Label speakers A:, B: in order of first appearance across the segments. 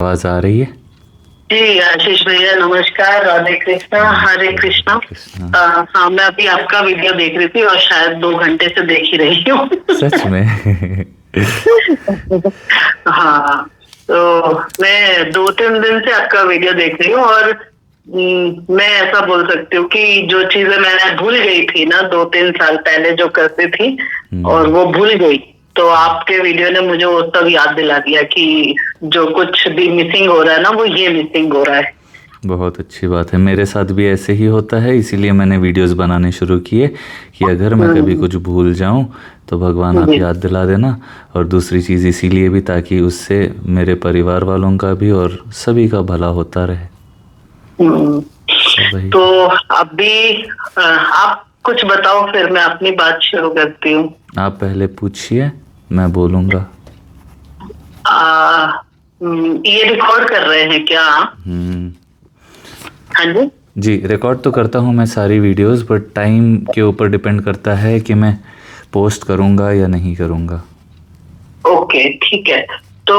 A: आवाज आ रही है?
B: जी आशीष भैया नमस्कार। राधे कृष्णा, हरे कृष्णा।
A: कृष्णा।
B: हाँ, मैं अभी आपका वीडियो देख रही थी और शायद 2 घंटे से देख ही रही हूँ।
A: सच में?
B: हाँ, तो मैं 2-3 दिन से आपका वीडियो देख रही हूँ और मैं ऐसा बोल सकती हूँ कि जो चीजें मैंने भूल गई थी ना 2-3 साल पहले जो करती थी और वो भूल गई, तो आपके वीडियो ने मुझे वो सब याद दिला दिया कि जो कुछ भी मिसिंग हो रहा है ना वो ये मिसिंग हो रहा है।
A: बहुत अच्छी बात है। मेरे साथ भी ऐसे ही होता है, इसीलिए मैंने वीडियोस बनाने शुरू किए कि अगर मैं कभी कुछ भूल जाऊं तो भगवान आप
B: जी।
A: याद दिला देना। और दूसरी चीज़ इसीलिए भी ताकि उससे मेरे परिवार वालों का भी और सभी का भला होता रहे।
B: हम्म,
A: वही।
B: तो अभी आप कुछ बताओ फिर मैं अपनी बात शुरू करती हूँ।
A: आप पहले पूछिए, मैं बोलूँगा।
B: ये रिकॉर्ड कर रहे हैं क्या?
A: हम्म।
B: हाँ जी।
A: जी, रिकॉर्ड तो करता हूँ मैं सारी वीडियोस, बट टाइम के ऊपर डिपेंड करता है कि मैं पोस्ट करूँगा या नहीं करूँगा।
B: ओके ठीक है, तो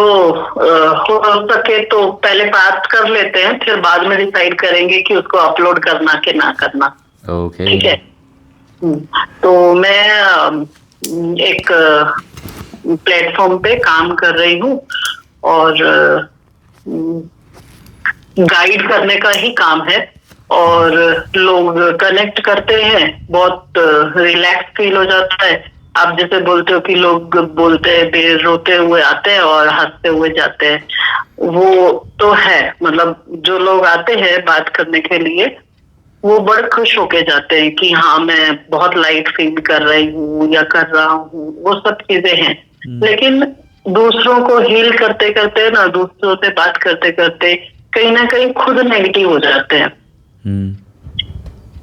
B: हो सके तो पहले बात कर लेते हैं, फिर बाद में डिसाइड करेंगे कि उसको अपलोड करना कि ना करना।
A: ओके।
B: ठीक है। तो मैं एक प्लेटफॉर्म पे काम कर रही हूँ और गाइड करने का ही काम है और लोग कनेक्ट करते हैं, बहुत रिलैक्स फील हो जाता है। आप जैसे बोलते हो कि लोग बोलते हैं देर रोते हुए आते हैं और हंसते हुए जाते हैं, वो तो है। मतलब जो लोग आते हैं बात करने के लिए वो बड़े खुश होके जाते हैं कि हाँ मैं बहुत लाइट फील कर रही हूँ या कर रहा हूँ, वो सब चीजें हैं। लेकिन दूसरों को हील करते करते ना, दूसरों से बात करते करते कहीं ना कहीं खुद नेगेटिव हो जाते हैं।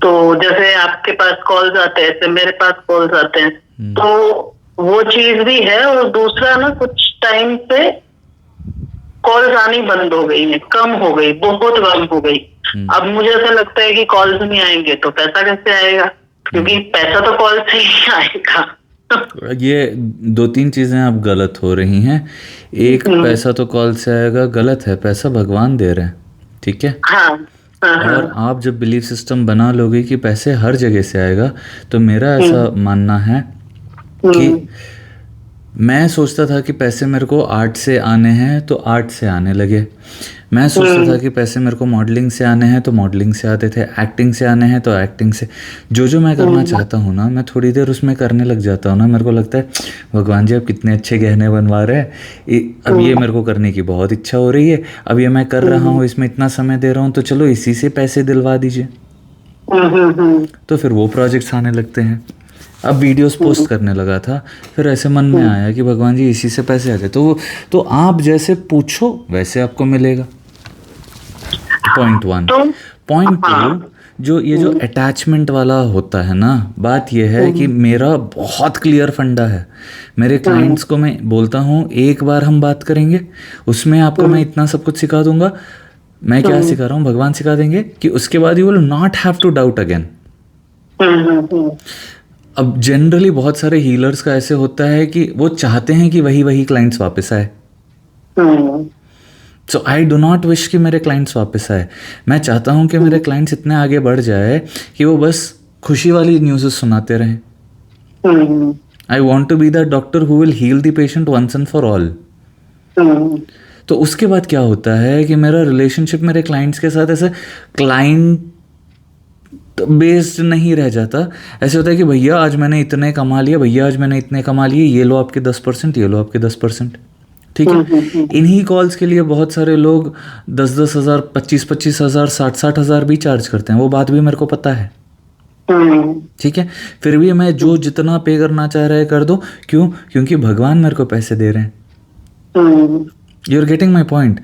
B: तो जैसे आपके पास कॉल्स आते हैं, ऐसे मेरे पास कॉल्स आते हैं, तो वो चीज भी है। और दूसरा ना, कुछ टाइम से कॉल्स आनी बंद हो गई है, कम हो गई, बहुत कम हो गई। अब मुझे ऐसा लगता है कि कॉल्स नहीं आएंगे तो पैसा कैसे आएगा, क्योंकि पैसा तो कॉल से ही आएगा।
A: ये 2-3 चीज़ें आप गलत हो रही हैं। एक, पैसा तो कॉल से आएगा, गलत है। पैसा भगवान दे रहे हैं, ठीक है।
B: हाँ, हाँ,
A: और
B: हाँ।
A: आप जब बिलीफ सिस्टम बना लोगे कि पैसे हर जगह से आएगा, तो मेरा ऐसा मानना है कि मैं सोचता था कि पैसे मेरे को आर्ट से आने हैं तो आर्ट से आने लगे। मैं सोचता था कि पैसे मेरे को मॉडलिंग से आने हैं तो मॉडलिंग से आते थे, एक्टिंग से आने हैं तो एक्टिंग से। जो जो मैं करना चाहता हूँ ना, मैं थोड़ी देर उसमें करने लग जाता हूँ ना, मेरे को लगता है भगवान जी आप कितने अच्छे गहने बनवा रहे हैं, अब ये मेरे को करने की बहुत इच्छा हो रही है, अब ये मैं कर रहा हूँ, इसमें इतना समय दे रहा हूँ, तो चलो इसी से पैसे दिलवा दीजिए। तो फिर वो प्रोजेक्ट्स आने लगते हैं। अब वीडियोस पोस्ट करने लगा था, फिर ऐसे मन में आया कि भगवान जी इसी से पैसे आते, तो आप जैसे पूछो वैसे आपको मिलेगा। पॉइंट 1। पॉइंट 2, जो ये जो अटैचमेंट वाला होता है ना, बात ये है कि मेरा बहुत क्लियर फंडा है। मेरे क्लाइंट्स को मैं बोलता हूँ एक बार हम बात करेंगे, उसमें आपको मैं इतना सब कुछ सिखा दूंगा। मैं क्या सिखा रहा हूँ, भगवान सिखा देंगे कि उसके बाद you will not have to doubt again. अब जनरली बहुत सारे हीलर्स का ऐसे होता है कि वो चाहते हैं कि वही क्लाइंट्स वापस आए। सो आई डो नॉट विश कि मेरे क्लाइंट्स वापस आए। मैं चाहता हूं कि मेरे क्लाइंट्स इतने आगे बढ़ जाए कि वो बस खुशी वाली न्यूज़ सुनाते रहें। I want to be the doctor who will heal the patient once and for all. तो उसके बाद क्या होता है कि मेरा रिलेशनशिप मेरे क्लाइंट्स के साथ ऐसे क्लाइंट बेस्ड नहीं रह जाता। ऐसे होता है कि भैया आज मैंने इतने कमा लिया, भैया आज मैंने इतने कमा लिए, ये लो आपके 10%, ये लो आपके 10%। ठीक है। इन्हीं कॉल्स के लिए बहुत सारे लोग 10-10 हज़ार, 25-25 हज़ार, 60-60 हज़ार भी चार्ज करते हैं। वो बात भी मेरे को पता है, ठीक है। फिर भी मैं जो जितना पे करना चाह रहा है कर दो। क्यों? क्योंकि भगवान मेरे को पैसे दे रहे हैं। You are getting my point?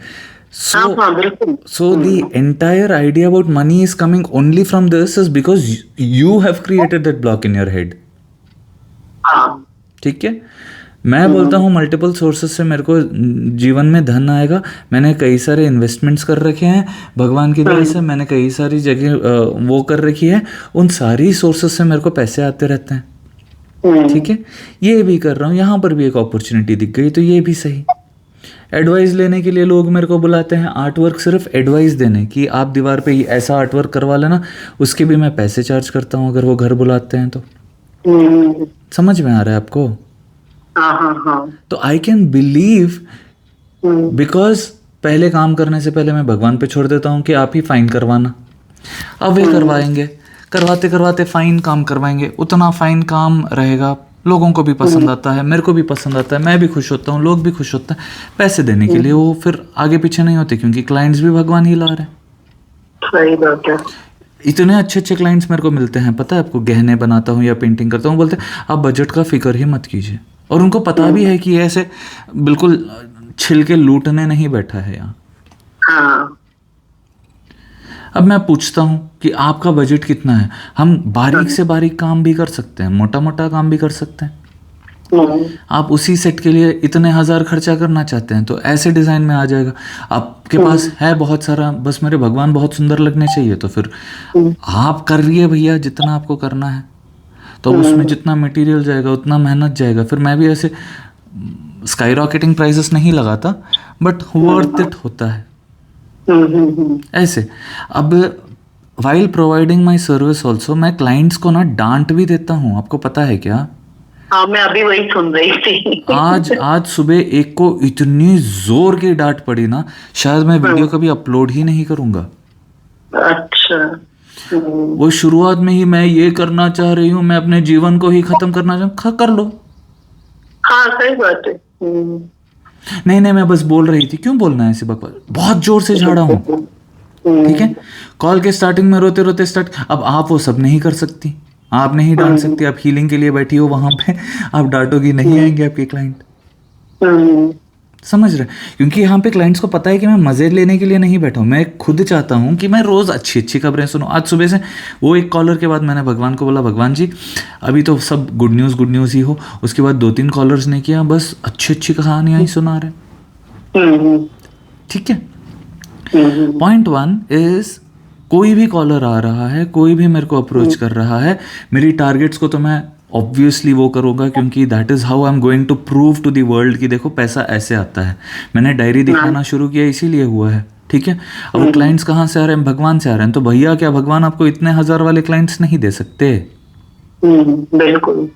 A: So the entire idea about money is coming only from this is because you have created that block in your head. ठीक है। मैं बोलता हूँ मल्टीपल सोर्सेस से मेरे को जीवन में धन आएगा। मैंने कई सारे इन्वेस्टमेंट्स कर रखे हैं भगवान की दया से, मैंने कई सारी जगह वो कर रखी है, उन सारी सोर्सेस से मेरे को पैसे आते रहते हैं। ठीक है। ये भी कर रहा हूँ, यहाँ पर भी एक अपॉर्चुनिटी दिख गई तो ये भी सही। एडवाइस लेने के लिए लोग मेरे को बुलाते हैं, आर्ट वर्क सिर्फ एडवाइस देने कि आप दीवार पे ये ऐसा आर्ट वर्क करवा लेना, उसके भी मैं पैसे चार्ज करता हूँ अगर वो घर बुलाते हैं तो। समझ में आ रहा है आपको?
B: हाँ हाँ हाँ।
A: तो आई कैन बिलीव, बिकॉज पहले काम करने से पहले मैं भगवान पे छोड़ देता हूँ कि आप ही फाइन करवाना। अब वे करवाएंगे, करवाते करवाते फाइन काम करवाएंगे, उतना फाइन काम रहेगा, लोगों को भी पसंद आता है, मेरे को भी पसंद आता है, मैं भी खुश होता हूँ, लोग भी खुश होते हैं। पैसे देने के लिए वो फिर आगे पीछे नहीं होते, क्योंकि क्लाइंट्स भी भगवान ही ला रहे हैं।
B: सही बात है।
A: इतने अच्छे अच्छे क्लाइंट्स मेरे को मिलते हैं, पता है आपको, गहने बनाता हूँ या पेंटिंग करता हूँ, बोलते हैं आप बजट का फिक्र ही मत कीजिए। और उनको पता भी है कि ऐसे बिल्कुल छिल के लूटने नहीं बैठा है यहाँ।
B: हाँ।
A: अब मैं पूछता हूँ कि आपका बजट कितना है? हम बारीक से बारीक काम भी कर सकते हैं, मोटा मोटा काम भी कर सकते हैं। आप उसी सेट के लिए इतने हजार खर्चा करना चाहते हैं तो ऐसे डिजाइन में आ जाएगा। आपके पास है बहुत सारा, बस मेरे भगवान बहुत सुंदर लगने चाहिए, तो फिर आप कर रही है भैया जितना आपको करना है, तो उसमें जितना मटेरियल जाएगा उतना मेहनत जाएगा। फिर मैं भी ऐसे स्काई रॉकेटिंग प्राइसेस नहीं लगाता, बट वर्थ इट होता है ऐसे। अब वाइल प्रोवाइडिंग माई सर्विस ऑल्सो, मैं क्लाइंट्स को ना डांट भी देता हूँ, आपको पता है क्या?
B: हाँ, मैं अभी वही सुन रही थी।
A: आज सुबह एक को इतनी जोर की डांट पड़ी ना, शायद मैं वीडियो कभी अपलोड ही नहीं करूंगा।
B: अच्छा।
A: वो शुरुआत में ही मैं ये करना चाह रही हूँ, मैं अपने जीवन को ही खत्म करना चाहूँ, कर लो।
B: हाँ, सही बात है।
A: नहीं नहीं, मैं बस बोल रही थी, क्यों बोलना है ऐसी बकवास, बहुत जोर से झाड़ा हूँ, ठीक है। कॉल के स्टार्टिंग में रोते रोते स्टार्ट, अब आप वो सब नहीं कर सकती, आप नहीं डांट सकती, आप हीलिंग के लिए बैठी हो वहां पे, आप डांटोगी नहीं, आएंगे आपके क्लाइंट। समझ रहे? क्योंकि यहाँ पे क्लाइंट्स को पता है कि मैं मजे लेने के लिए नहीं बैठा हूँ, मैं खुद चाहता हूँ कि मैं रोज अच्छी अच्छी खबरें सुनूं। आज सुबह से वो एक कॉलर के बाद मैंने भगवान को बोला, भगवान जी अभी तो सब गुड न्यूज़ ही हो। उसके बाद 2-3 कॉलर्स ने किया, बस अच्छी अच्छी कहानियां ही सुना रहे, ठीक है। पॉइंट 1 इज, कोई भी कॉलर आ रहा है, कोई भी मेरे को अप्रोच कर रहा है, मेरी टारगेट्स को तो मैं ऑब्वियसली वो करूँगा, क्योंकि that is how I am going to prove to the world कि देखो पैसा ऐसे आता है। मैंने डायरी दिखाना शुरू किया इसीलिए हुआ है, ठीक है। अब वो क्लाइंट्स कहाँ से आ रहे हैं? भगवान से आ रहे हैं। तो भैया क्या भगवान आपको इतने हजार वाले क्लाइंट्स नहीं दे सकते?
B: बिल्कुल,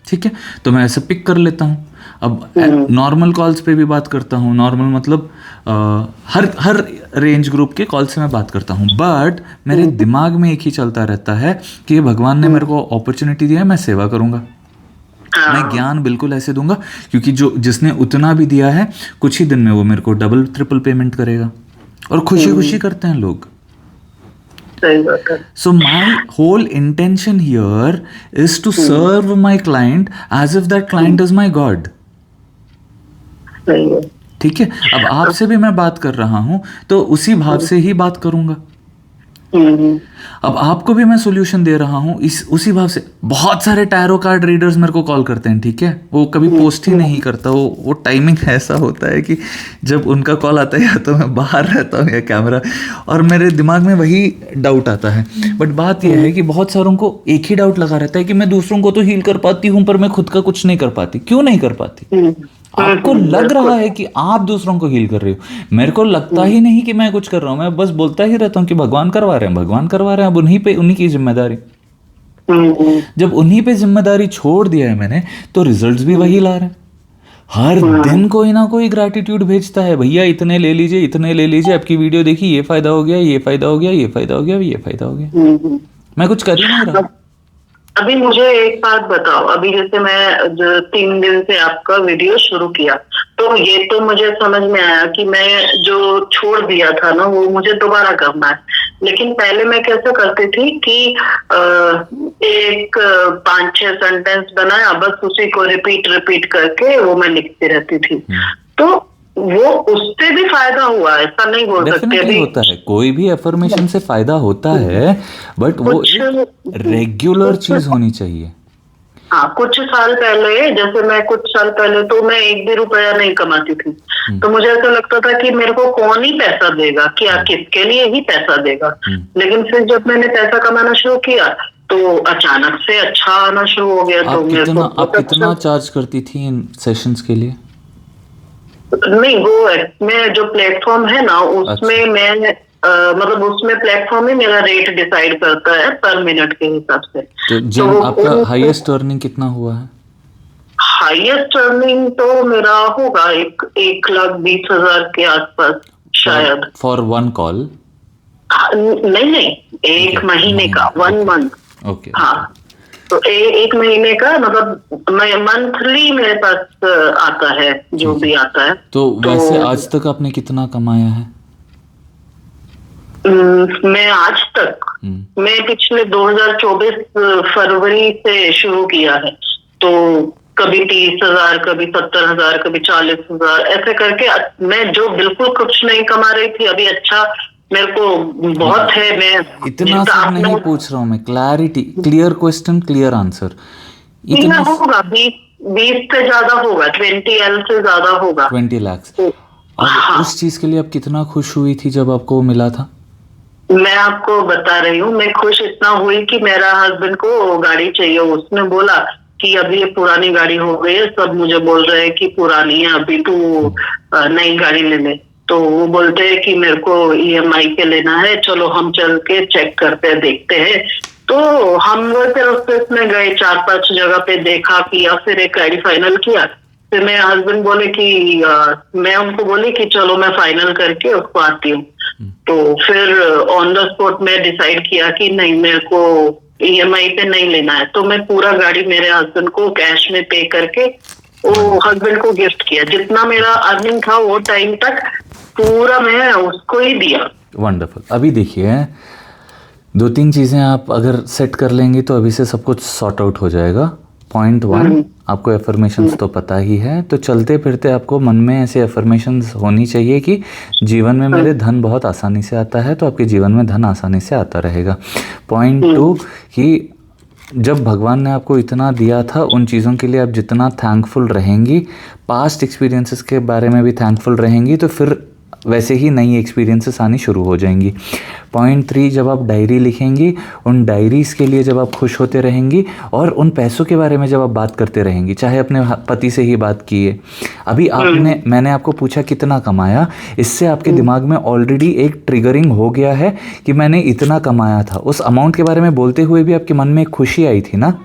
A: ठीक है। तो मैं ऐसे पिक कर लेता हूँ। अब नॉर्मल कॉल्स पे भी बात करता हूँ, नॉर्मल मतलब हर रेंज ग्रुप के कॉल से मैं बात करता हूँ, बट मेरे दिमाग में एक ही चलता रहता है कि भगवान ने मेरे को अपॉर्चुनिटी दिया है, मैं सेवा करूंगा, मैं ज्ञान बिल्कुल ऐसे दूंगा, क्योंकि जिसने उतना भी दिया है कुछ ही दिन में वो मेरे को डबल ट्रिपल पेमेंट करेगा, और खुशी खुशी करते हैं लोग। So my whole intention here is to serve my client as if that client is my God. ठीक है। अब आपसे भी मैं बात कर रहा हूं तो उसी भाव से ही बात करूंगा। अब आपको भी मैं सोल्यूशन दे रहा हूं उसी भाव से। बहुत सारे टैरो कार्ड रीडर्स मेरे को कॉल करते हैं, ठीक है, वो कभी पोस्ट ही नहीं करता, वो टाइमिंग ऐसा होता है कि जब उनका कॉल आता है या तो मैं बाहर रहता हूँ या कैमरा, और मेरे दिमाग में वही डाउट आता है। बट बात यह है कि बहुत सारों को एक ही डाउट लगा रहता है कि मैं दूसरों को तो हील कर पाती हूँ पर मैं खुद का कुछ नहीं कर पाती। क्यों नहीं कर पाती? आपको लग रहा है कि आप दूसरों को हील कर रही हो, मेरे को लगता ही नहीं कि मैं कुछ कर रहा हूं, मैं बस बोलता ही रहता हूं कि भगवान करवा रहे हैं, भगवान करवा रहे हैं। अब उन्हीं की जिम्मेदारी। जब उन्हीं पे जिम्मेदारी छोड़ दिया है मैंने, तो रिजल्ट्स भी वही ला रहे हैं। हर दिन कोई ना कोई ग्रैटिट्यूड भेजता है, भैया इतने ले लीजिए, इतने ले लीजिए, आपकी वीडियो देखी, ये फायदा हो गया, ये फायदा हो गया, ये फायदा हो गया, ये फायदा हो गया। मैं कुछ कर ही नहीं रहा।
B: अभी मुझे एक बात बताओ, अभी जैसे मैं जो 3 दिन से आपका वीडियो शुरू किया, तो ये तो मुझे समझ में आया कि मैं जो छोड़ दिया था ना वो मुझे दोबारा करना है। लेकिन पहले मैं कैसे करती थी कि एक 5-6 सेंटेंस बनाया, बस उसी को रिपीट करके वो मैं लिखती रहती थी। तो वो उससे भी फायदा हुआ, ऐसा नहीं बोल सकते। अभी
A: होता है, कोई भी अफर्मेशन से फायदा होता है, बट वो एक रेगुलर चीज होनी चाहिए।
B: हाँ, कुछ साल पहले, जैसे मैं कुछ साल पहले तो मैं 1 भी रुपया नहीं कमाती थी, तो मुझे ऐसा लगता था कि मेरे को कौन ही पैसा देगा, क्या किसके लिए ही पैसा देगा। लेकिन फिर जब मैंने पैसा कमाना शुरू किया तो अचानक से अच्छा आना शुरू हो गया। तो
A: आप कितना चार्ज करती थी इन सेशंस के लिए?
B: नहीं, वो मैं जो प्लेटफॉर्म है ना उसमें मैं मतलब उसमें प्लेटफॉर्म ही मेरा रेट डिसाइड करता है पर मिनट के हिसाब से।
A: तो
B: तो
A: जिन
B: वो
A: आपका हाईएस्ट अर्निंग कितना हुआ है?
B: हाईएस्ट अर्निंग तो मेरा होगा 1,20,000 के आसपास शायद।
A: For one call?
B: नहीं नहीं, एक
A: Okay,
B: महीने का,
A: महीने,
B: 1
A: okay.
B: मंथ।
A: ओके।
B: हाँ, तो एक महीने का मतलब मैं मंथली मेरे पास आता है जो
A: ठीक है।
B: भी आता है।
A: तो वैसे आज तक आपने कितना कमाया है?
B: मैं आज तक मैं पिछले 2024 फरवरी से शुरू किया है, तो कभी 30,000, कभी 70,000, कभी 40,000 ऐसे करके मैं जो बिल्कुल कुछ नहीं कमा रही थी अभी अच्छा मेरे को बहुत है। मैं
A: इतना
B: जितना
A: सब
B: आपने
A: नहीं पूछ रहा हूँ मैं, clarity, clear question clear answer.
B: इतना
A: इतना
B: होगा, 20 से ज्यादा होगा, 20L से ज्यादा होगा।
A: 20 लाख।
B: तो
A: अब
B: हाँ,
A: उस चीज के लिए आप कितना खुश हुई थी जब आपको वो मिला था?
B: मैं आपको बता रही हूँ, मैं खुश इतना हुई कि मेरा हस्बैंड को गाड़ी चाहिए, उसने बोला कि अभी ये पुरानी गाड़ी हो गई है, सब मुझे बोल रहे हैं कि पुरानी है, अभी तू नई गाड़ी ले ले। तो वो बोलते हैं कि मेरे को EMI पे लेना है, चलो हम चल के चेक करते हैं, देखते हैं। तो हम वो फिर उसमें गए, 4-5 जगह पे देखा किया, फिर एक गाड़ी फाइनल किया। फिर मेरे हस्बैंड बोले कि मैं उनको बोली कि चलो मैं फाइनल करके उसको आती हूँ। तो फिर ऑन द स्पॉट में डिसाइड किया कि नहीं, मेरे को EMI पे नहीं लेना है। तो मैं पूरा गाड़ी मेरे हस्बैंड को कैश में पे करके वो हस्बैंड को गिफ्ट किया। जितना मेरा अर्निंग था वो टाइम तक पूरा मैं उसको ही दिया।
A: वंडरफुल। अभी देखिए, 2-3 चीज़ें आप अगर सेट कर लेंगे तो अभी से सब कुछ सॉर्ट आउट हो जाएगा। पॉइंट 1, आपको एफर्मेशंस तो पता ही है, तो चलते फिरते आपको मन में ऐसे एफर्मेशंस होनी चाहिए कि जीवन में मेरे धन बहुत आसानी से आता है, तो आपके जीवन में धन आसानी से आता रहेगा। पॉइंट 2 कि जब भगवान ने आपको इतना दिया था, उन चीज़ों के लिए आप जितना थैंकफुल रहेंगी, पास्ट एक्सपीरियंसेस के बारे में भी थैंकफुल रहेंगी, तो फिर वैसे ही नई एक्सपीरियंसेस आनी शुरू हो जाएंगी। पॉइंट 3, जब आप डायरी लिखेंगी, उन डायरीज़ के लिए जब आप खुश होते रहेंगी और उन पैसों के बारे में जब आप बात करते रहेंगी, चाहे अपने पति से ही बात किए। अभी मैंने आपको पूछा कितना कमाया, इससे आपके दिमाग में ऑलरेडी एक ट्रिगरिंग हो गया है कि मैंने इतना कमाया था। उस अमाउंट के बारे में बोलते हुए भी आपके मन में एक खुशी आई थी ना?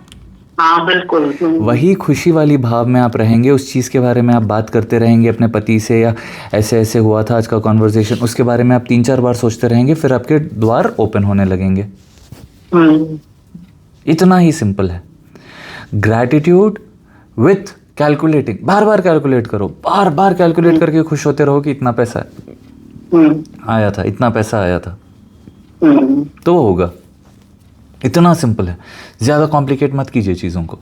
B: हाँ बिल्कुल।
A: वही खुशी वाली भाव में आप रहेंगे, उस चीज़ के बारे में आप बात करते रहेंगे अपने पति से, या ऐसे ऐसे हुआ था आज का कॉन्वर्जेशन, उसके बारे में आप 3-4 बार सोचते रहेंगे, फिर आपके द्वार ओपन होने लगेंगे। इतना ही सिंपल है। Gratitude with calculating, bar bar calculate करो, बार बार कैलकुलेट करके खुश होते रहो कि इतना पैसा आया था, इतना पैसा आया था, तो वो होगा। इतना सिंपल है, ज़्यादा कॉम्प्लिकेट मत कीजिए चीज़ों को।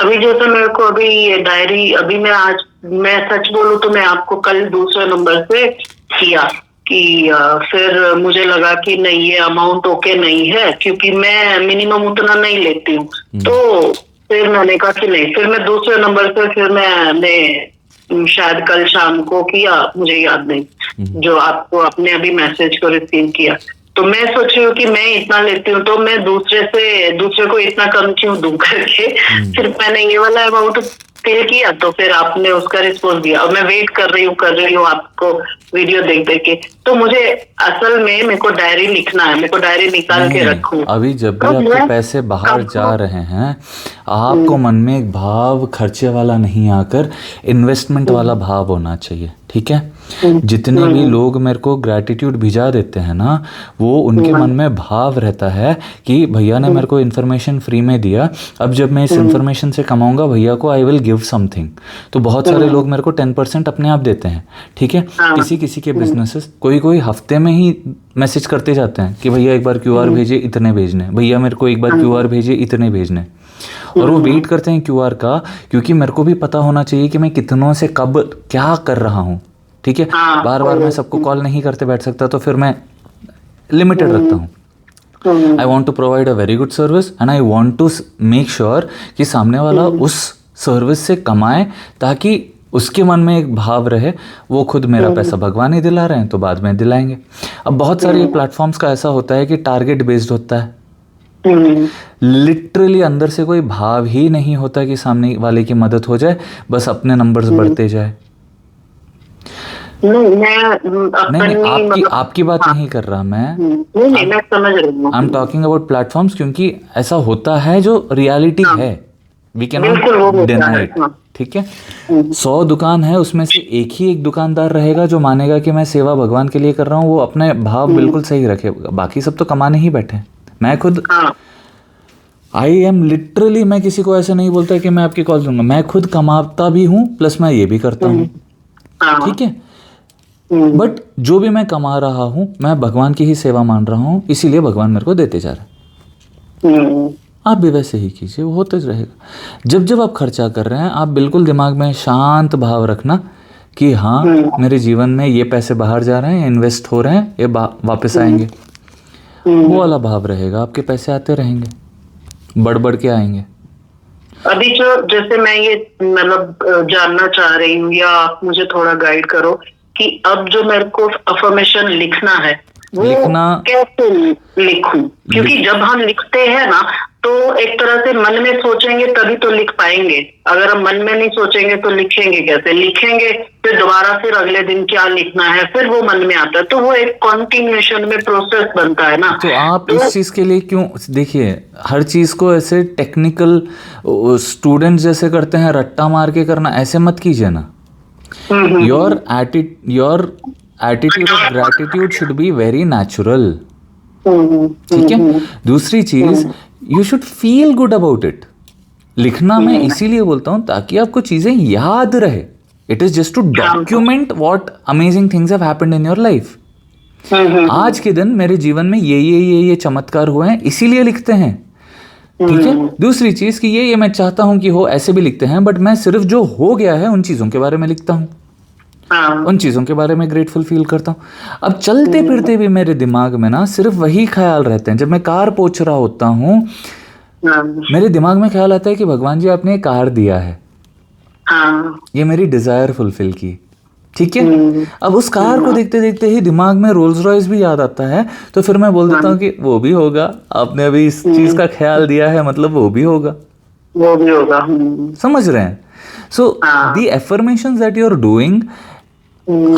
B: अभी जैसे मेरे को अभी ये डायरी, अभी मैं सच बोलूं तो मैं आपको कल दूसरे नंबर से किया कि फिर मुझे लगा कि नहीं, ये अमाउंट ओके नहीं है, क्योंकि मैं मिनिमम उतना नहीं लेती हूँ। तो फिर मैंने कहा कि नहीं, फिर मैं दूसरे नंबर से फिर मैंने शायद कल शाम को किया, मुझे याद नहीं, जो आपको अपने अभी मैसेज को रिसीव किया। तो मैं सोच रही हूँ कि मैं इतना लेती हूँ तो मैं दूसरे को इतना कम क्यों दूं करके फिर मैंने ये वाला अमाउंट पे किया। तो फिर आपने उसका रिस्पॉन्स दिया और मैं वेट कर रही हूँ आपको वीडियो देख के। तो मुझे असल में मेरे को डायरी लिखना है, मेरे को डायरी निकाल के रखूं।
A: अभी जब भी आपके पैसे बाहर जा रहे हैं, आपको मन में एक भाव खर्चे वाला नहीं आकर इन्वेस्टमेंट वाला भाव होना चाहिए, ठीक है? जितने भी लोग मेरे को ग्रैटिट्यूड भिजा देते हैं ना, वो उनके मन में भाव रहता है कि भैया ने मेरे को इन्फॉर्मेशन फ्री में दिया, अब जब मैं इस इन्फॉर्मेशन से कमाऊंगा भैया को आई विल गिव समथिंग। तो बहुत सारे लोग मेरे को 10% अपने आप देते हैं, ठीक है? किसी के बिजनेसेस कोई हफ्ते में ही मैसेज करते जाते हैं कि भैया एक बार QR भेजे, इतने भेजने, भैया मेरे को एक बार QR भेजे, इतने भेजने। और वो वेट करते हैं QR का, क्योंकि मेरे को भी पता होना चाहिए कि मैं कितनों से कब क्या कर रहा हूँ, ठीक है? बार बार मैं सबको कॉल नहीं करते बैठ सकता, तो फिर मैं लिमिटेड रखता हूँ। I want to provide a very good service and I want to make sure कि सामने वाला उस सर्विस से कमाए, ताकि उसके मन में एक भाव रहे वो खुद मेरा पैसा भगवान ही दिला रहे हैं तो बाद में दिलाएंगे। अब बहुत सारे प्लेटफॉर्म्स का ऐसा होता है कि टारगेट बेस्ड होता है, लिटरली अंदर से कोई भाव ही नहीं होता कि सामने वाले की मदद हो जाए, बस अपने नंबर्स बढ़ते जाए।
B: नहीं मैं
A: नहीं
B: अपनी
A: आपकी बात नहीं कर रहा मैं।
B: नहीं मैं समझ रही हूँ।
A: I am talking about platforms, क्योंकि ऐसा होता है जो रियलिटी है, वी कैन
B: बिल्कुल वो
A: नॉट
B: होता
A: डिनाई
B: है।
A: इट। ठीक है, 100 दुकान है, उसमें से एक ही एक दुकानदार रहेगा जो मानेगा कि मैं सेवा भगवान के लिए कर रहा हूँ, वो अपने भाव बिल्कुल सही रखेगा, बाकी सब तो कमाने ही बैठे हैं। मैं खुद आई एम लिटरली, मैं किसी को ऐसे नहीं बोलता कि मैं आपकी कॉल दूंगा, मैं खुद कमाता भी हूँ प्लस मैं ये भी करता हूँ। ठीक है, बट जो भी मैं कमा रहा हूँ मैं भगवान की ही सेवा मान रहा हूँ, इसीलिए भगवान मेरे को देते जा रहे हैं। आप भी वैसे ही कीजिए, वो होते रहेगा। जब जब आप खर्चा कर रहे हैं आप बिल्कुल दिमाग में शांत भाव रखना कि हाँ मेरे जीवन में ये पैसे बाहर जा रहे हैं, इन्वेस्ट हो रहे हैं, ये वापस आएंगे, वो वाला भाव रहेगा, आपके पैसे आते रहेंगे, बढ़ बढ़ के आएंगे।
B: अभी जो जैसे मैं ये मतलब जानना चाह रही हूँ, या आप मुझे थोड़ा गाइड करो कि अब जो मेरे को अफर्मेशन लिखना है वो कैसे लिखूं? क्योंकि जब हम लिखते हैं ना तो एक तरह से मन में सोचेंगे तभी तो लिख पाएंगे, अगर हम मन में नहीं सोचेंगे तो लिखेंगे कैसे? लिखेंगे फिर दोबारा फिर अगले दिन क्या लिखना है फिर वो मन में आता है, तो वो एक कॉन्टिन्यूएशन में प्रोसेस बनता है ना।
A: तो आप इस चीज के लिए क्यों, देखिए हर चीज को ऐसे टेक्निकल स्टूडेंट्स जैसे करते हैं, रट्टा मार के करना, ऐसे मत कीजिए ना। Your attitude of gratitude should be very natural. ठीक है, दूसरी चीज you should feel good about it. लिखना मैं इसीलिए बोलता हूं ताकि आपको चीजें याद रहे। It is just to document what amazing things have happened in your life. आज के दिन मेरे जीवन में ये चमत्कार हुए हैं, इसीलिए लिखते हैं। ठीक है, दूसरी चीज कि ये मैं चाहता हूं कि हो, ऐसे भी लिखते हैं, बट मैं सिर्फ जो हो गया है उन चीजों के बारे में लिखता हूं, उन चीज़ों के बारे में ग्रेटफुल फील करता हूँ। अब चलते फिरते भी मेरे दिमाग में ना सिर्फ वही ख्याल रहते हैं। जब मैं कार पोंछ रहा होता हूँ मेरे दिमाग में ख्याल आता है कि भगवान जी आपने कार दिया है, ये मेरी डिजायर फुलफिल की। ठीक है, अब उस कार को देखते देखते ही दिमाग में रोल्स रॉयस भी याद आता है, तो फिर मैं बोल देता हूँ कि वो भी होगा, आपने अभी इस चीज का ख्याल दिया है, मतलब वो भी होगा,
B: वो भी होगा।
A: समझ रहे हैं? So the affirmations that you are doing,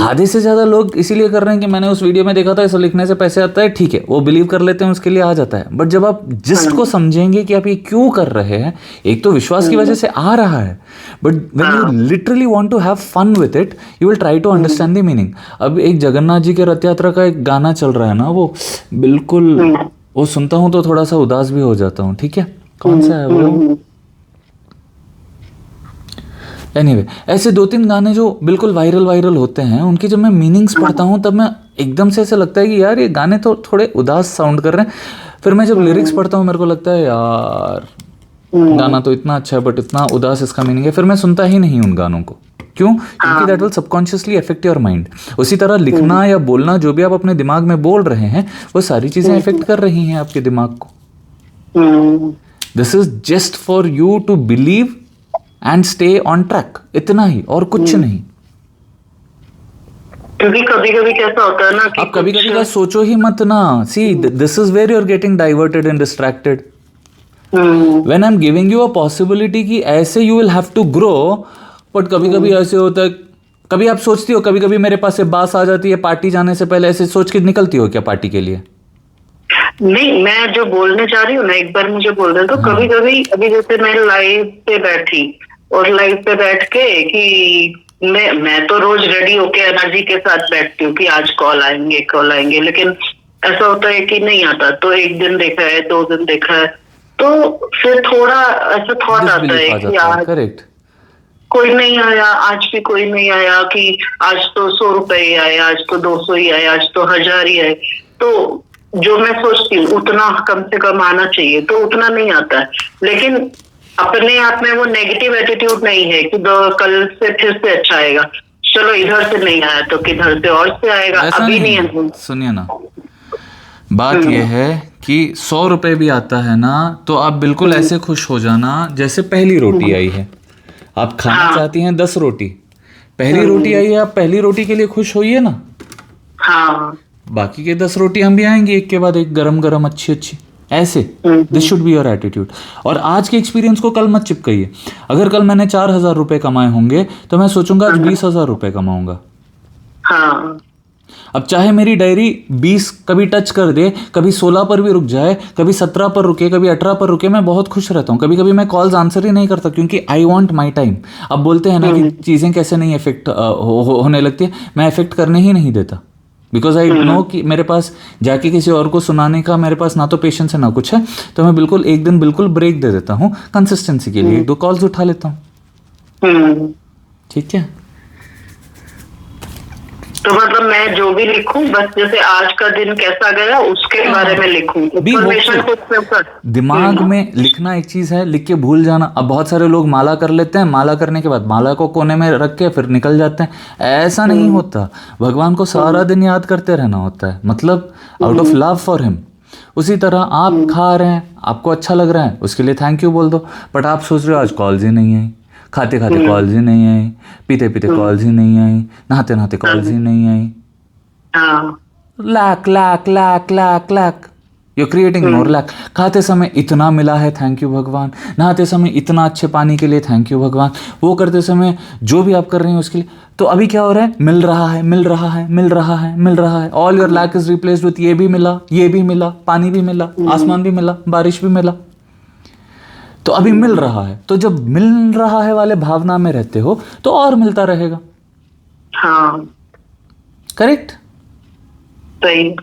A: आधे से ज्यादा लोग इसीलिए कर रहे हैं कि मैंने उस वीडियो में देखा था इसे लिखने से पैसे आता है, ठीक है वो बिलीव कर लेते हैं, उसके लिए आ जाता है। बट जब आप जिस्ट को समझेंगे कि आप ये क्यों कर रहे हैं, एक तो विश्वास की वजह से आ रहा है, but when you literally want to have fun with it you will try to understand the meaning. अब एक जगन्नाथ जी के रथ यात्रा का एक गाना चल रहा है ना, वो बिल्कुल वो सुनता हूँ तो थोड़ा सा उदास भी हो जाता हूँ। ठीक है, कौन सा है वो? एनीवे, ऐसे 2-3 गाने जो बिल्कुल वायरल होते हैं, उनके जब मैं मीनिंग्स पढ़ता हूँ तब मैं एकदम से ऐसा लगता है कि यार ये गाने तो थोड़े उदास साउंड कर रहे हैं। फिर मैं जब लिरिक्स पढ़ता हूँ मेरे को लगता है यार गाना तो इतना अच्छा है बट इतना उदास इसका मीनिंग है, फिर मैं सुनता ही नहीं उन गानों को। क्यों? क्योंकि that will subconsciously affect your mind. उसी तरह लिखना या बोलना, जो भी आप अपने दिमाग में बोल रहे हैं, वो सारी चीजें अफेक्ट कर रही हैं आपके दिमाग को। This is just for you to believe and stay on track, इतना ही और कुछ नहीं।
B: क्योंकि कभी कभी कैसा होता है ना कि
A: आप कभी कभी का सोचो ही मत ना। See this is where you are getting diverted and distracted. When I am giving you a possibility कि ऐसे you will have to grow, but कभी कभी ऐसे होता है, कभी आप सोचती हो, कभी कभी मेरे पास से बात आ जाती है पार्टी जाने से पहले, ऐसे सोच के निकलती हो क्या पार्टी के लिए?
B: नहीं, मैं जो बोलने जा रही हूँ ना, एक बार मुझे बोल दे तो कभी कभी, अभी जैसे मैं लाइव पे बैठी और लाइव पे बैठ के कि मैं तो रोज रेडी होके एनर्जी के साथ बैठती हूँ कि आज कॉल आएंगे, लेकिन ऐसा होता है कि नहीं आता। तो एक दिन देखा है, 2 दिन देखा है, तो फिर थोड़ा ऐसा थॉट आता है कि आज
A: करेक्ट
B: कोई नहीं आया, आज भी कोई नहीं आया, कि आज तो 100 रुपए ही आए, आज तो 200 ही आए, आज तो 1000 ही आए। तो जो मैं सोचती हूँ उतना कम से कम आना चाहिए, तो उतना नहीं आता है। लेकिन अपने आप में वो नेगेटिव एटीट्यूड नहीं है कि कल से फिर से अच्छा आएगा, चलो इधर से नहीं आया तो किधर से और से आएगा, अभी नहीं है।
A: सुनिए ना, बात यह है कि 100 रुपए भी आता है ना, तो आप बिल्कुल ऐसे खुश हो जाना जैसे पहली रोटी आई है। आप खाना चाहती हैं 10 रोटी, पहली रोटी आई है, आप पहली रोटी के लिए खुश होइए ना।
B: हाँ,
A: बाकी के 10 रोटी हम भी आएंगे एक के बाद एक, गरम गरम अच्छी अच्छी, ऐसे। This should be your attitude. और आज के एक्सपीरियंस को कल मत चिपकाइए। अगर कल मैंने 4000 रुपए कमाए होंगे तो मैं सोचूंगा आज 20,000 रुपए कमाऊंगा।
B: हाँ।
A: अब चाहे मेरी डायरी 20 कभी टच कर दे, कभी 16 पर भी रुक जाए, कभी 17 पर रुके, कभी 18 पर रुके, मैं बहुत खुश रहता हूँ। कभी कभी मैं कॉल्स आंसर ही नहीं करता क्योंकि आई वॉन्ट माई टाइम। अब बोलते हैं ना कि चीज़ें कैसे नहीं इफेक्ट होने लगती है, मैं इफेक्ट करने ही नहीं देता। बिकॉज आई नो कि मेरे पास जाके किसी और को सुनाने का मेरे पास ना तो पेशेंस है ना कुछ है, तो मैं बिल्कुल एक दिन बिल्कुल ब्रेक दे देता हूँ कंसिस्टेंसी के लिए, 1-2 कॉल्स उठा लेता हूँ। ठीक है।
B: तो मतलब मैं जो भी लिखूं, बस जैसे आज का दिन कैसा गया उसके बारे में लिखूं, इंफॉर्मेशन कुछ
A: दिमाग में लिखना एक चीज है, लिख के भूल जाना। अब बहुत सारे लोग माला कर लेते हैं, माला करने के बाद माला को कोने में रख के फिर निकल जाते हैं। ऐसा नहीं होता, भगवान को सारा दिन याद करते रहना होता है, मतलब out of love for him. उसी तरह आप खा रहे हैं, आपको अच्छा लग रहा है, उसके लिए थैंक यू बोल दो, बट आप सोच रहे हो आज कॉल्स ही नहीं आई, खाते खाते कॉल्स ही नहीं आई, पीते पीते कॉल्स ही नहीं आई, नहाते नहाते कॉल्स ही नहीं आई। Lack lack lack lack lack, you creating more lack. खाते समय इतना मिला है, थैंक यू भगवान। नहाते समय इतना अच्छे पानी के लिए, थैंक यू भगवान। वो करते समय जो भी आप कर रहे हैं उसके लिए। तो अभी क्या हो रहा है, मिल रहा है मिल रहा है मिल रहा है मिल रहा है। All your lack is replaced with ये भी मिला, ये भी मिला, पानी भी मिला, आसमान भी मिला, बारिश भी मिला। तो अभी मिल रहा है, तो जब मिल रहा है वाले भावना में रहते हो तो और मिलता रहेगा।
B: हाँ,
A: करेक्ट।
B: सही।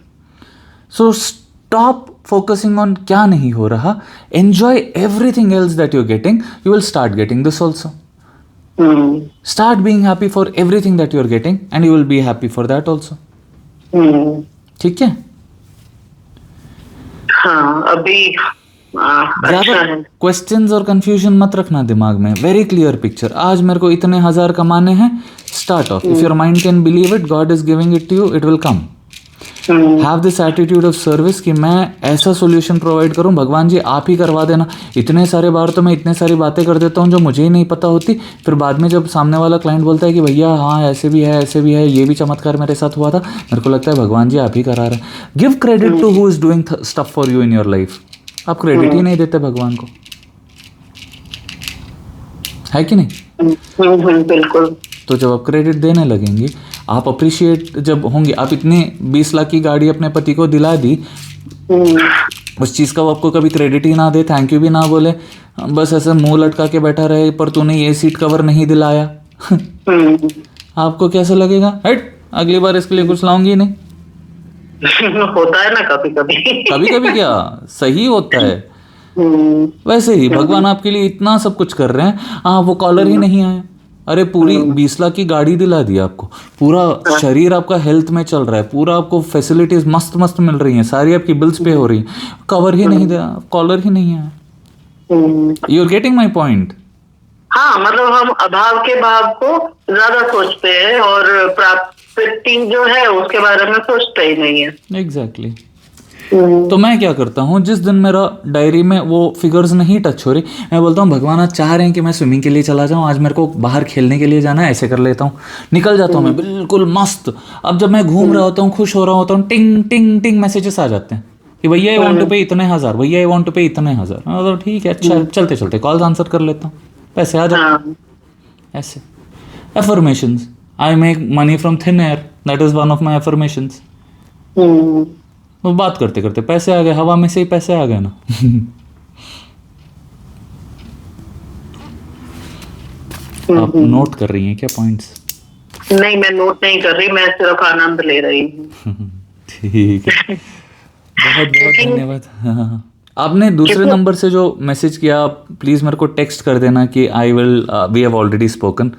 A: सो स्टॉप फोकसिंग ऑन क्या नहीं हो रहा, enjoy everything else that you are getting, you will start getting this also. Start being happy for everything that you are getting and you will be happy for that also. ठीक है।
B: हाँ, अभी
A: ज्यादा questions और confusion मत रखना दिमाग में, वेरी क्लियर पिक्चर। आज मेरे को इतने हजार कमाने हैं, start off. If your mind can believe it, God is giving it to you, it will come. Have this attitude of service कि मैं ऐसा सॉल्यूशन प्रोवाइड करूं, भगवान जी आप ही करवा देना। इतने सारे बार तो मैं इतने सारी बातें कर देता हूं जो मुझे ही नहीं पता होती, फिर बाद में जब सामने वाला क्लाइंट बोलता है कि भैया हाँ ऐसे भी है ऐसे भी है, ये भी चमत्कार मेरे साथ हुआ था, मेरे को लगता है भगवान जी आप ही करा रहे हैं। Give credit to who is doing stuff for you in your life. आप क्रेडिट ही नहीं देते भगवान को, है कि नहीं?
B: बिल्कुल।
A: तो जब आप क्रेडिट देने लगेंगे, आप अप्रिशिएट जब होंगे, आप इतने 20 लाख की गाड़ी अपने पति को दिला दी, उस चीज़ का वो आपको कभी क्रेडिट ही ना दे, थैंक यू भी ना बोले, बस ऐसे मुंह लटका के बैठा रहे, पर तूने ये सीट कवर नहीं दिलाया, आपको कैसा लगेगा? हट, अगली बार इसके लिए कुछ लाऊंगी नहीं।
B: होता है ना कभी कभी।
A: कभी कभी क्या सही होता है। वैसे ही भगवान आपके लिए इतना सब कुछ कर रहे हैं, हाँ वो कॉलर ही नहीं आया। अरे पूरी 20 लाख की गाड़ी दिला दी आपको, पूरा शरीर आपका हेल्थ में चल रहा है, पूरा आपको फैसिलिटीज मस्त मस्त मिल रही हैं, सारी आपकी बिल्स पे हो रही हैं, कवर ही नहीं दिया, कॉलर ही नहीं आया। You are getting my point?
B: हाँ, मतलब हम अभाव के भाव को ज्यादा सोचते हैं और प्राप्ति जो है उसके बारे में सोचते ही नहीं है।
A: एग्जैक्टली। तो मैं क्या करता हूँ, जिस दिन मेरा डायरी में वो फिगर्स नहीं टच हो रही, मैं बोलता हूँ भगवान आज चाह रहे हैं कि मैं स्विमिंग के लिए चला जाऊँ, आज मेरे को बाहर खेलने के लिए जाना है, ऐसे कर लेता हूँ, निकल जाता हूँ मैं बिल्कुल मस्त। अब जब मैं घूम रहा होता हूँ, खुश हो रहा होता हूँ, टिंग टिंग टिंग मैसेजेस आ जाते हैं कि भैया आई वांट टू पे इतने हजार, भैया आई वांट टू पे इतने हजार। तो ठीक है, अच्छा, चलते चलते कॉल्स आंसर कर लेता हूँ, पैसे आ जाते हैं। ऐसे affirmations, I make money from thin air, that is one of my affirmations. वो बात करते करते पैसे आ गए, हवा में से ही पैसे आ गए ना। आप नोट कर रही हैं क्या पॉइंट्स?
B: नहीं, मैं नोट नहीं कर रही, मैं सिर्फ आनंद ले रही हूँ।
A: ठीक है, बहुत बहुत धन्यवाद। आपने दूसरे नंबर से जो मैसेज किया, आप प्लीज मेरे को टेक्स्ट कर देना कि I will we have already spoken,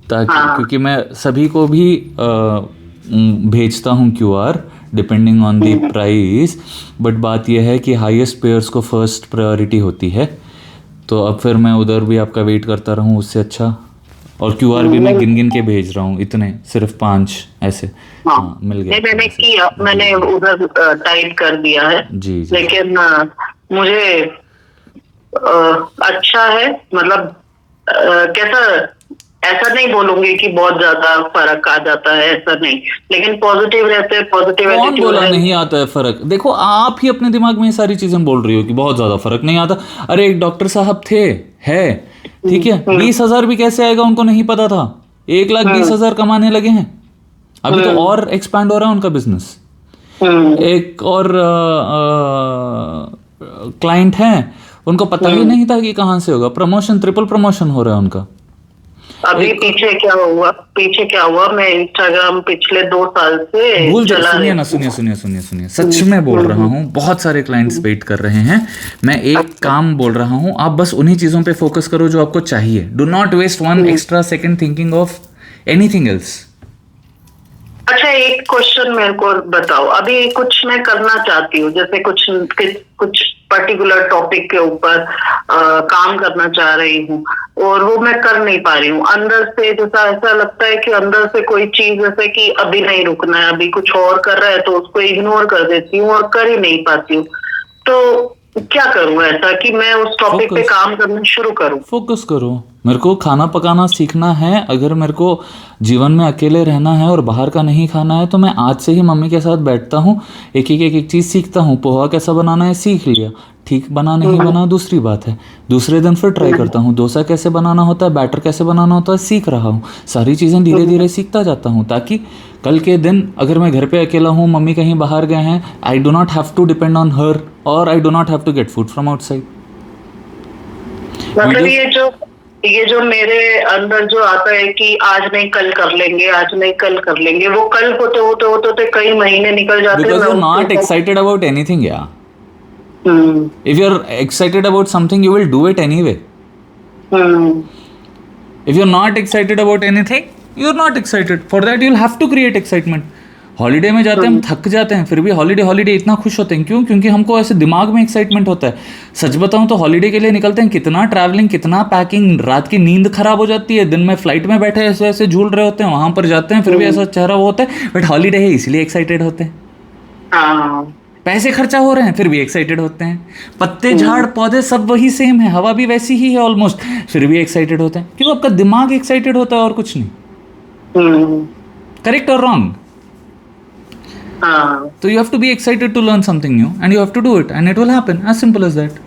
A: ताकि क्योंकि मैं सभी को भी भेजता हूँ QR depending on the price, but बात यह है कि हाईएस्ट पेयर्स को फर्स्ट प्रायोरिटी होती है। तो अब फिर मैं उधर भी आपका वेट करता रहूँ, उससे अच्छा। और QR भी मैं गिन गिन के भेज रहा हूँ, इतने सिर्फ 5 ऐसे। हाँ, मिल गया।
B: मैंने किया, मैंने उधर टाइप कर दिया है
A: जी, जी।
B: लेकिन मुझे अच्छा है, मतलब कैसा, ऐसा नहीं बोलूंगी कि बहुत ज्यादा फर्क आ जाता है, ऐसा नहीं, लेकिन पॉजिटिव रहते हैं, पॉजिटिव
A: कौन बोला नहीं आता है फर्क? देखो आप ही अपने दिमाग में ये सारी चीजें बोल रही हो कि बहुत ज्यादा फर्क नहीं आता। अरे एक डॉक्टर साहब थे, है ठीक है, 20,000 भी कैसे आएगा उनको नहीं पता था, 1,20,000 कमाने लगे हैं। अभी तो और एक्सपैंड हो रहा है उनका बिजनेस। एक और क्लाइंट है, उनको पता ही नहीं था कि कहाँ से होगा, प्रमोशन, ट्रिपल प्रमोशन हो रहा है उनका।
B: अभी पीछे क्या हुआ, मैं इंस्टाग्राम पिछले 2 साल से
A: भूल जाए,
B: चला
A: सुनिए
B: रही
A: ना,
B: हूँ।
A: सुनिए, सच में बोल रहा हूँ, बहुत सारे क्लाइंट्स वेट कर रहे हैं। मैं एक काम बोल रहा हूँ, आप बस उन्हीं चीजों पे फोकस करो जो आपको चाहिए। Do not waste one extra second thinking of anything else.
B: अच्छा, एक क्वेश्चन मेरे को बताओ, अभी कुछ मैं करना चाहती हूँ, जैसे कुछ पर्टिकुलर टॉपिक के ऊपर काम करना चाह रही हूँ और वो मैं कर नहीं पा रही हूँ। अंदर से जैसा ऐसा लगता है कि अंदर से कोई चीज जैसे कि अभी नहीं रुकना है, अभी कुछ और कर रहा है तो उसको इग्नोर कर देती हूँ और कर ही नहीं पाती हूँ। तो क्या करूँ ऐसा कि मैं उस टॉपिक पे काम करना शुरू करूँ?
A: फोकस करो। मेरे को खाना पकाना सीखना है, अगर मेरे को जीवन में अकेले रहना है और बाहर का नहीं खाना है, तो मैं आज से ही मम्मी के साथ बैठता हूँ, एक चीज़ सीखता हूँ। पोहा कैसा बनाना है सीख लिया, ठीक बना नहीं बना दूसरी बात है, दूसरे दिन फिर ट्राई करता हूँ। डोसा कैसे बनाना होता है, बैटर कैसे बनाना होता है, सीख रहा हूँ। सारी चीज़ें धीरे धीरे सीखता जाता हूँ, ताकि कल के दिन अगर मैं घर पे अकेला हूँ, मम्मी कहीं बाहर गए हैं, I do not have to depend on her, और I do not have to get food from outside.
B: मतलब ये जो मेरे अंदर जो आता है कि आज नहीं कल कर लेंगे, आज नहीं कल कर लेंगे, वो कल होते कई महीने निकल जाते हैं।
A: Because you're not excited about anything, yeah. If you're excited about something, you will do it anyway. If you're not excited about anything, you're not excited. For that, you'll have to create excitement. Holiday में जाते हैं, हम थक जाते हैं, फिर भी holiday इतना खुश होते हैं। क्यों? क्योंकि हमको ऐसे दिमाग में एक्साइटमेंट होता है। सच बताऊं तो हॉलीडे के लिए निकलते हैं, कितना ट्रैवलिंग, कितना पैकिंग, रात की नींद खराब हो जाती है, दिन में फ्लाइट में बैठे ऐसे ऐसे झूल रहे होते हैं, वहां पर जाते हैं फिर भी ऐसा चेहरा वो होता है, बट हॉलीडे है इसलिए एक्साइटेड होते हैं। पैसे खर्चा हो रहे हैं फिर भी एक्साइटेड होते हैं। पत्ते, झाड़, पौधे सब वही सेम है, हवा भी वैसी ही है ऑलमोस्ट, फिर भी एक्साइटेड होते हैं, क्योंकि आपका दिमाग एक्साइटेड होता है और कुछ नहीं। करेक्ट और wrong? So you have to be excited to learn something new, and you have to do it, and it will happen. As simple as that.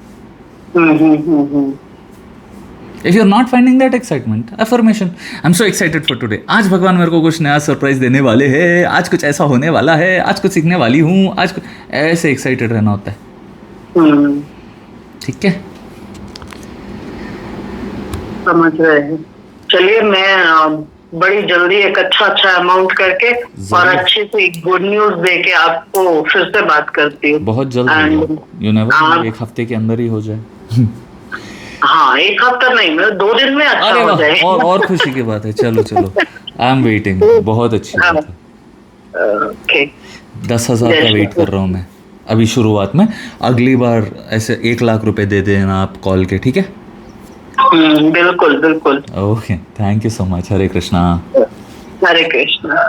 A: If you're not finding that excitement, affirmation. I'm so excited for today. आज भगवान मेरे को कुछ नया surprise देने वाले हैं, आज कुछ ऐसा होने वाला है, आज कुछ सीखने वाली हूँ, आज कुछ ऐसे एक्साइटेड रहना होता है। ठीक है,
B: समझ रहे हैं। चलिए, मैं बड़ी जल्दी एक अच्छा अमाउंट करके और अच्छी सी गुड न्यूज देके आपको फिर से बात करती हूँ।
A: बहुत जल्द, यू नेवर, 1 हफ्ते के अंदर ही हो जाए।
B: हाँ, 1 हफ्ता नहीं, मैं 2 दिन में अच्छा हो जाए।
A: और खुशी की बात है। चलो आई एम वेटिंग। बहुत अच्छी बात है।
B: ओके,
A: 10,000 का वेट कर रहा हूँ मैं अभी शुरुआत में। अगली बार ऐसे 1 लाख रुपए दे देना आप कॉल के, ठीक है?
B: बिल्कुल बिल्कुल।
A: Okay, thank you so much. Hare Krishna.
B: Hare Krishna.